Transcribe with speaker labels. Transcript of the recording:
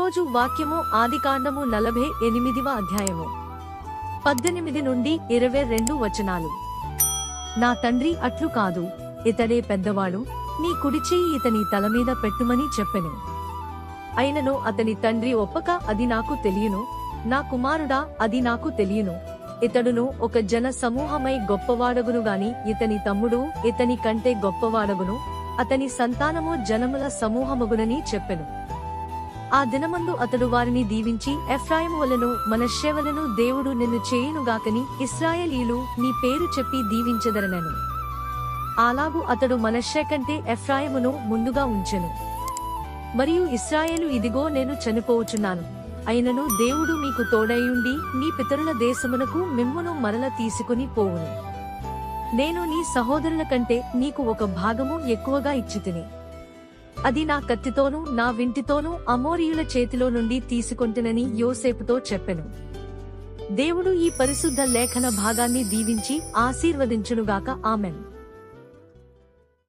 Speaker 1: ఈరోజు వాక్యము ఆదికాండము 48వ అధ్యాయము 18 నుండి 22 వచనాలు. నా తండ్రి అట్లు కాదు, ఇతడే పెద్దవాడు, నీ కుడిచేయి ఇతని తలమీద పెట్టుమని చెప్పెను. అయినను అతని తండ్రి ఒప్పక, అది నాకు తెలియను, నా కుమారుడా, అది నాకు తెలియను. ఇతడును ఒక జన సమూహమై గొప్పవాడగును గాని ఇతని తమ్ముడు ఇతని కంటే గొప్పవాడగును, అతని సంతానము జనముల సమూహమగునని చెప్పెను. ఆ దినమందు అతడు వారిని దీవించి, ఎఫ్రాయిము వలెను మనష్షే వలెను దేవుడు నిన్ను చేయునుగాకని ఇశ్రాయేలీయులు నీ పేరు చెప్పి దీవించెదరనెను. అలాగు అతడు మనష్షే కంటే ఎఫ్రాయిమును ముందుగా ఉంచెను. మరియు ఇశ్రాయేలు, ఇదిగో నేను చనిపోవచున్నాను, అయినను దేవుడు మీకు తోడైయుండి నీ పితరుల దేశమునకు మిమ్మును మరల తీసుకుని పోవును. నేను నీ సహోదరుల కంటే నీకు ఒక భాగము ఎక్కువగా ఇచ్చితిని. అది నా కత్తితోనూ నా వింటితోనూ అమోరీయుల చేతిలో నుండి తీసుకొంటినని యోసేపుతో చెప్పెను. దేవుడు ఈ పరిశుద్ధ లేఖన భాగాన్ని దీవించి ఆశీర్వదించునుగాక. ఆమెన్.